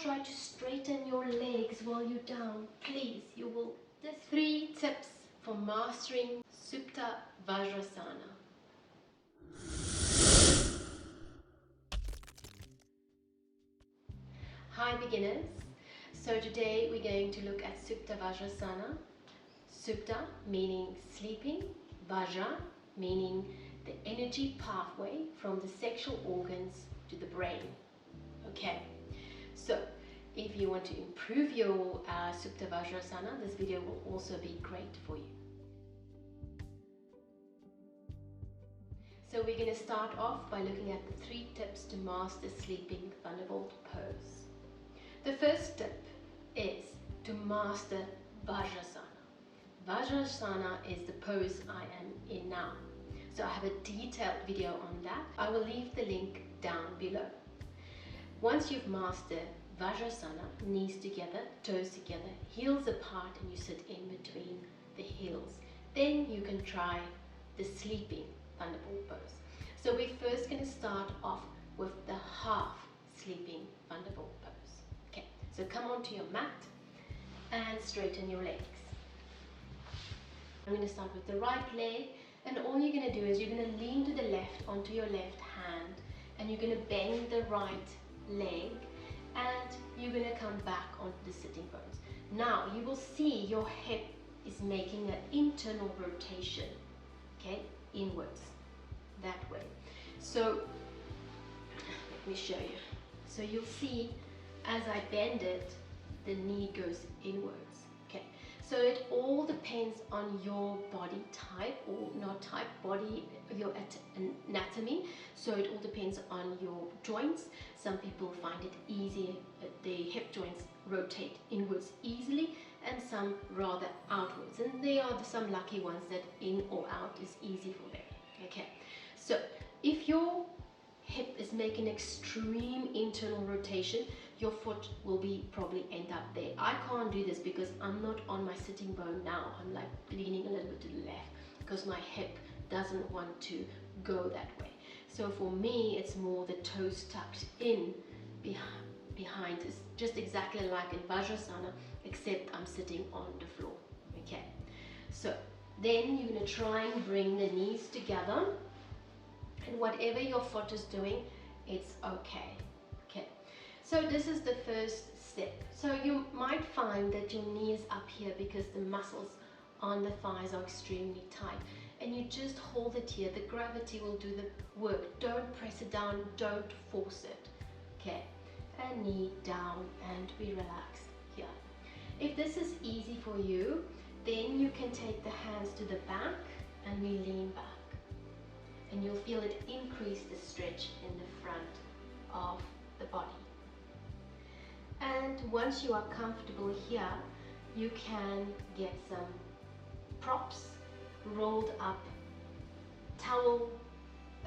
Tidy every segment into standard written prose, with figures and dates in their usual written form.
try to straighten your legs while you're down. Please, you will. There's 3 tips for mastering Supta Vajrasana. Hi beginners. So today we're going to look at Supta Vajrasana. Supta meaning sleeping, Vajra meaning the energy pathway from the sexual organs to the brain. Okay, so if you want to improve your Supta Vajrasana, this video will also be great for you. So we're going to start off by looking at the 3 tips to master Sleeping Thunderbolt Pose. The first tip is to master Vajrasana. Vajrasana is the pose I am in now. So I have a detailed video on that. I will leave the link down below. Once you've mastered Vajrasana, knees together, toes together, heels apart, and you sit in between the heels, then you can try the Sleeping Thunderbolt Pose. So we're first going to start off with the half Sleeping Thunderbolt Pose. Okay, so come onto your mat and straighten your legs. I'm going to start with the right leg, and all you're going to do is you're going to lean to the left onto your left hand, and you're going to bend the right leg, and you're going to come back onto the sitting bones. Now you will see your hip is making an internal rotation, okay, inwards, that way. So let me show you. So you'll see as I bend it, the knee goes inwards. Okay, so it all depends on your body type, or not type, body, your anatomy. So it all depends on your joints. Some people find it easier, the hip joints rotate inwards easily, and some rather outwards. And they are some lucky ones that in or out is easy for them. Okay, so if your hip is making extreme internal rotation, your foot will probably end up there. I can't do this because I'm not on my sitting bone now. I'm like leaning a little bit to the left because my hip doesn't want to go that way. So for me, it's more the toes tucked in behind. It's just exactly like in Vajrasana, except I'm sitting on the floor. Okay, so then you're going to try and bring the knees together, and whatever your foot is doing, it's okay. Okay, so this is the first step. So you might find that your knee is up here because the muscles on the thighs are extremely tight, and you just hold it here. The gravity will do the work. Don't press it down, don't force it. Okay, and knee down, and we relax here. If this is easy for you, then you can take the hands to the back and we lean back, and you'll feel it increase the stretch in the front of the body. And once you are comfortable here, you can get some props, rolled up towel,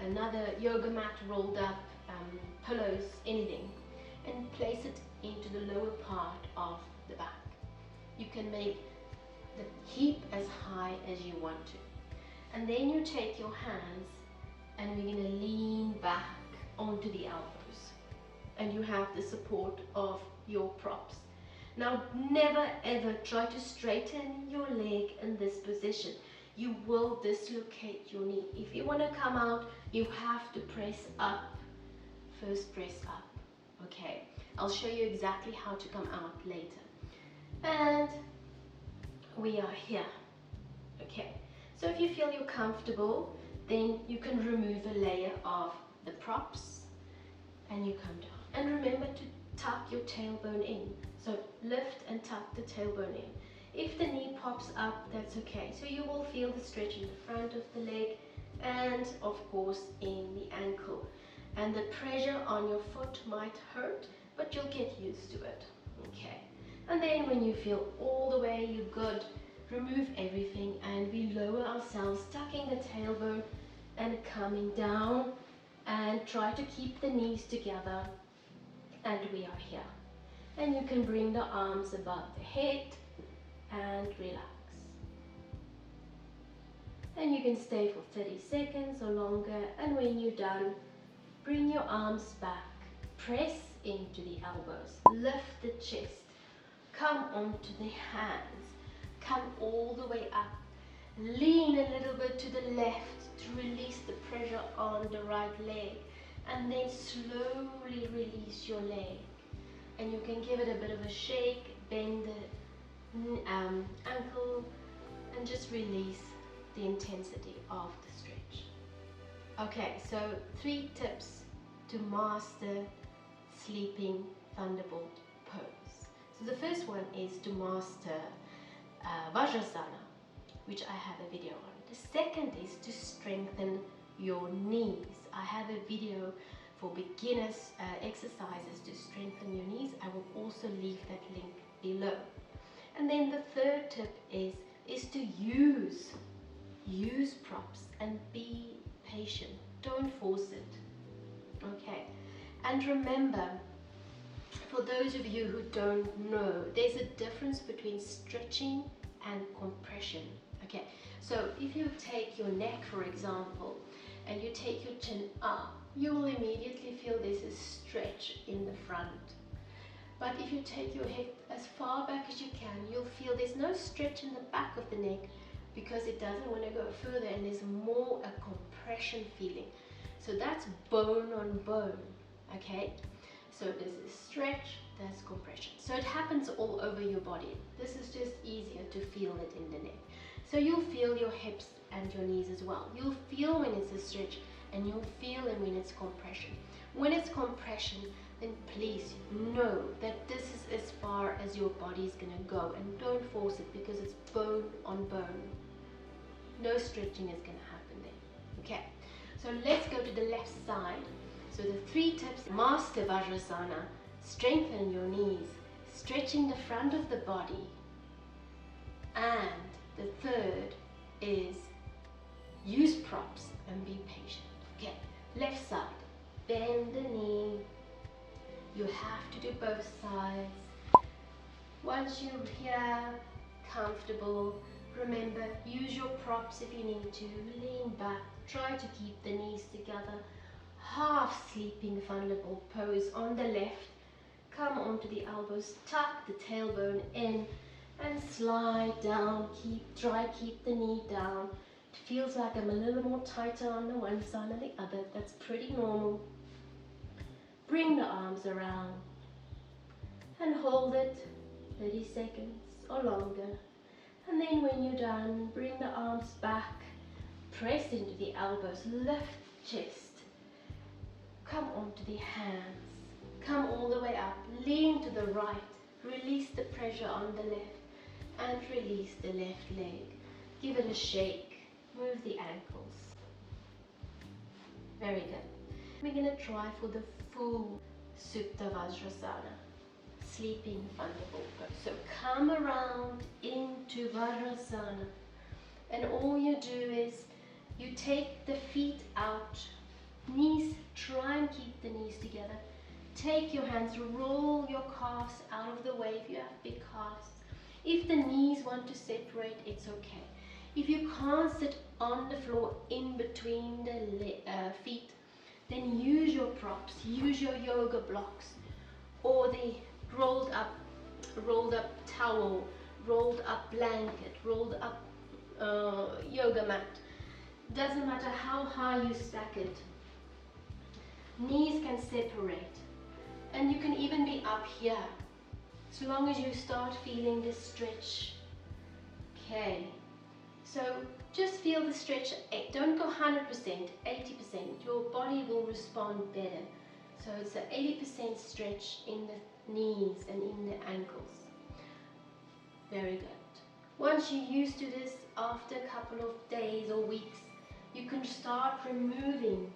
another yoga mat rolled up, pillows, anything, and place it into the lower part of the back. You can make the heap as high as you want to. And then you take your hands and we're going to lean back onto the elbows, and you have the support of your props. Now never ever try to straighten your leg in this position. You will dislocate your knee. If you want to come out, you have to press up. First press up. Okay, I'll show you exactly how to come out later. And we are here. Okay, so if you feel you're comfortable, then you can remove a layer of the props and you come down. And remember to tuck your tailbone in. So lift and tuck the tailbone in. If the knee pops up, that's okay. So you will feel the stretch in the front of the leg and of course in the ankle. And the pressure on your foot might hurt, but you'll get used to it. Okay. And then when you feel all the way you're good, remove everything and we lower ourselves, tucking the tailbone and coming down, and try to keep the knees together, and we are here. And you can bring the arms above the head and relax. And you can stay for 30 seconds or longer, and when you're done, bring your arms back, press into the elbows. Lift the chest. Come onto the hands. Come all the way up. Lean a little bit to the left to release the pressure on the right leg. And then slowly release your leg. And you can give it a bit of a shake, bend the ankle, and just release the intensity of the stretch. Okay, so 3 tips to master Sleeping Thunderbolt Pose. So the first one is to master Vajrasana, which I have a video on. The second is to strengthen your knees. I have a video for beginners exercises to strengthen your knees. I will also leave that link below. And then the third tip is to use props and be patient. Don't force it. Okay. And remember, for those of you who don't know, there's a difference between stretching and compression. Okay. So if you take your neck, for example, and you take your chin up, you will immediately feel there's a stretch in the front. But if you take your head as far back as you can, you'll feel there's no stretch in the back of the neck because it doesn't want to go further, and there's more a compression feeling. So that's bone on bone, okay? So there's a stretch, there's compression. So it happens all over your body. This is just easier to feel it in the neck. So you'll feel your hips and your knees as well. You'll feel when it's a stretch, and you'll feel it when it's compression. When it's compression, then please know that this is as far as your body is going to go, and don't force it because it's bone on bone. No stretching is going to happen there. Okay, so let's go to the left side. So the 3 tips: master Vajrasana, strengthen your knees, stretching the front of the body, and the third is use props and be patient. Okay, left side, bend the knee. You have to do both sides. Once you're here, comfortable, remember, use your props if you need to. Lean back, try to keep the knees together. Half Sleeping Thunderbolt Pose on the left. Come onto the elbows, tuck the tailbone in, and slide down. Keep the knee down. It feels like I'm a little more tighter on the one side than the other. That's pretty normal. Bring the arms around and hold it 30 seconds or longer. And then when you're done, bring the arms back, press into the elbows, lift chest, come onto the hands, come all the way up, lean to the right, release the pressure on the left, and release the left leg. Give it a shake, move the ankles. Very good. We're going to try for the full Supta Vajrasana, Sleeping Thunderbolt Pose. So come around into Vajrasana, and all you do is you take the feet out, knees, try and keep the knees together. Take your hands, roll your calves out of the way if you have big calves. If the knees want to separate, it's okay. If you can't sit on the floor in between the feet, then use your props, use your yoga blocks, or the rolled up towel, rolled up blanket, rolled up yoga mat. Doesn't matter how high you stack it. Knees can separate, and you can even be up here, so long as you start feeling the stretch. Okay, so just feel the stretch. Don't go 100%, 80%. Your body will respond better. So it's an 80% stretch in the knees and in the ankles. Very good. Once you're used to this, after a couple of days or weeks, you can start removing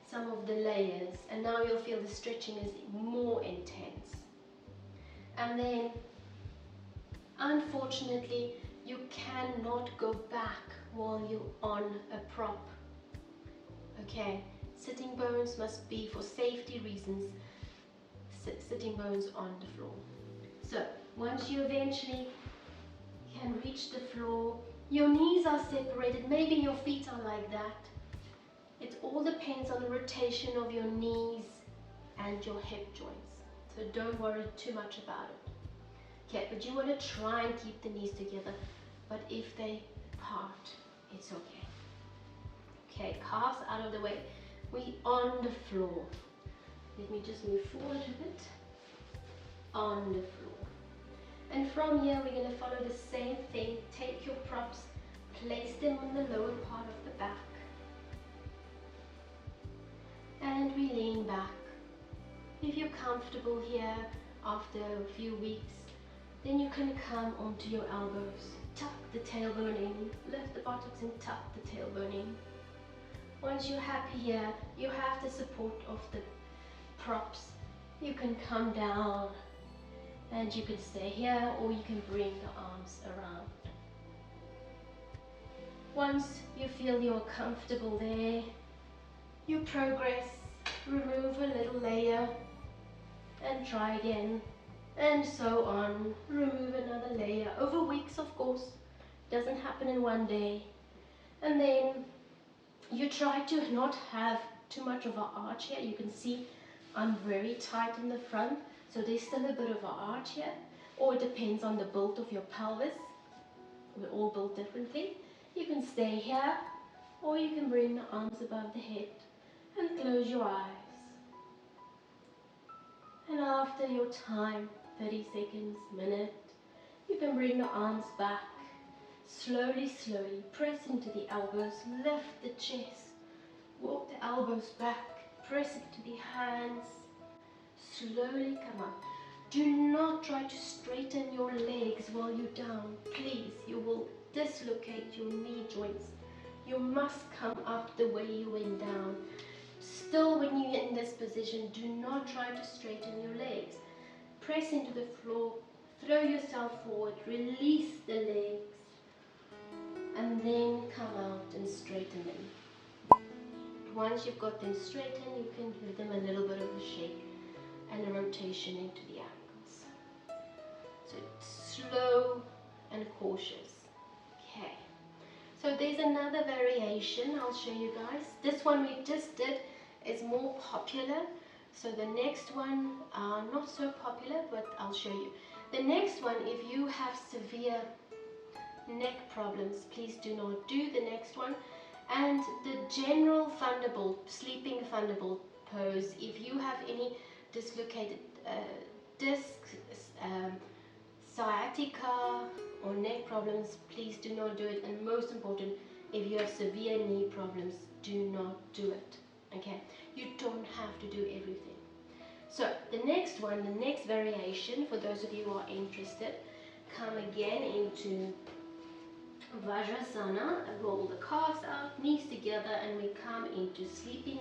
some of the layers, and now you'll feel the stretching is more intense. And then, unfortunately, you cannot go back while you're on a prop. Okay, sitting bones must be, for safety reasons, sitting bones on the floor. So once you eventually can reach the floor, your knees are separated, maybe your feet are like that. It all depends on the rotation of your knees and your hip joints. So don't worry too much about it. Okay, but you want to try and keep the knees together, but if they part, it's okay. Okay, calves out of the way. We on the floor. Let me just move forward a bit. On the floor. And from here we're going to follow the same thing. Take your props, place them on the lower part of the back. And we lean back. If you're comfortable here after a few weeks, then you can come onto your elbows. Tuck the tailbone in, lift the buttocks and tuck the tailbone in. Once you're happy here, you have the support of the props. You can come down and you can stay here, or you can bring the arms around. Once you feel you're comfortable there, you progress, remove a little layer and try again, and so on. Remove another layer over weeks, of course. Doesn't happen in one day. And then you try to not have too much of an arch here. You can see I'm very tight in the front, so there's still a bit of an arch here, or it depends on the build of your pelvis. We're all built differently. You can stay here, or you can bring the arms above the head and close your eyes. And after your time, 30 seconds, minute, you can bring the arms back. Slowly, slowly, press into the elbows, lift the chest, walk the elbows back, press into the hands, slowly come up. Do not try to straighten your legs while you're down, please. You will dislocate your knee joints. You must come up the way you went down. Still, when you're in this position, do not try to straighten your legs. Press into the floor, throw yourself forward, release the legs, and then come out and straighten them. Once you've got them straightened, you can give them a little bit of a shake and a rotation into the ankles. So slow and cautious. Okay. So there's another variation I'll show you guys. This one we just did is more popular. So the next one, not so popular, but I'll show you. The next one, if you have severe neck problems, please do not do the next one. And the general Thunderbolt, Sleeping Thunderbolt pose, if you have any dislocated discs, sciatica or neck problems, please do not do it. And most important, if you have severe knee problems, do not do it. Okay, you don't have to do everything. So the next one, the next variation, for those of you who are interested, come again into Vajrasana, roll the calves out, knees together, and we come into Sleeping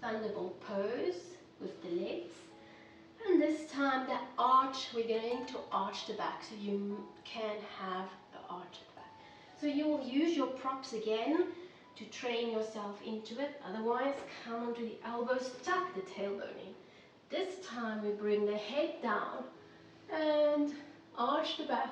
Thunderbolt pose with the legs. And this time the arch, we're going to arch the back, so you can have the arch at the back. So you will use your props again to train yourself into it. Otherwise, come onto the elbows, tuck the tailbone in. This time we bring the head down and arch the back,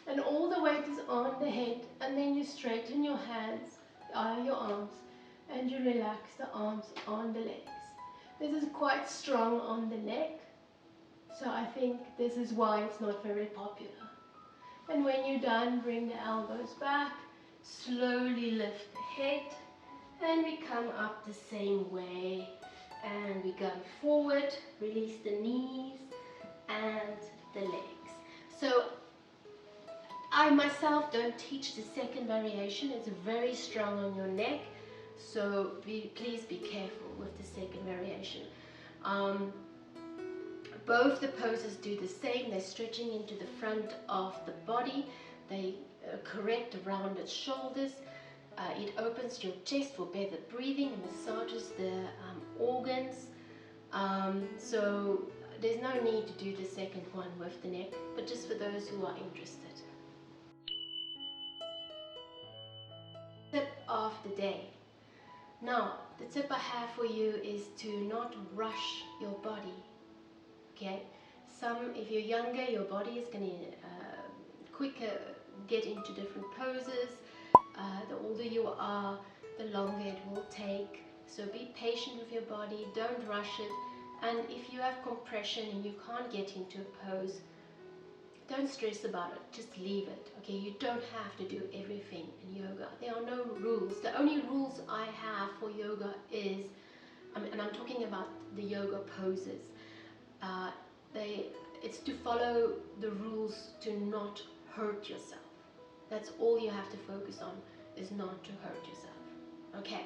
and all the weight is on the head, and then you straighten your hands, your arms, and you relax the arms on the legs. This is quite strong on the neck, so I think this is why it's not very popular. And when you're done, bring the elbows back, slowly lift the head, and we come up the same way, and we go forward, release the knees and the legs. So I myself don't teach the second variation. It's very strong on your neck, so please be careful with the second variation. Both the poses do the same. They're stretching into the front of the body. They correct the rounded shoulders. It opens your chest for better breathing and massages the organs. So there's no need to do the second one with the neck, but just for those who are interested. Tip of the day. Now, the tip I have for you is to not rush your body. Okay, if you're younger, your body is going to quicker get into different poses. The older you are, the longer it will take. So be patient with your body, don't rush it, And if you have compression and you can't get into a pose, don't stress about it, just leave it. Okay, you don't have to do everything in yoga. There are no rules. The only rules I have for yoga is, and I'm talking about the yoga poses, it's to follow the rules to not hurt yourself. That's all you have to focus on, is not to hurt yourself. Okay.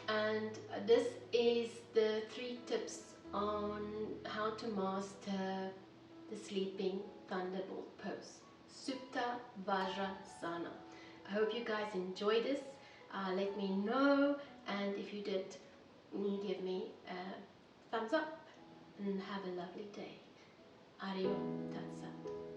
And this is the 3 tips on how to master the Sleeping Thunderbolt Pose, Supta Vajrasana. I hope you guys enjoyed this. Let me know, and if you did, give me a thumbs up, and have a lovely day. Ariyo Tat Sat.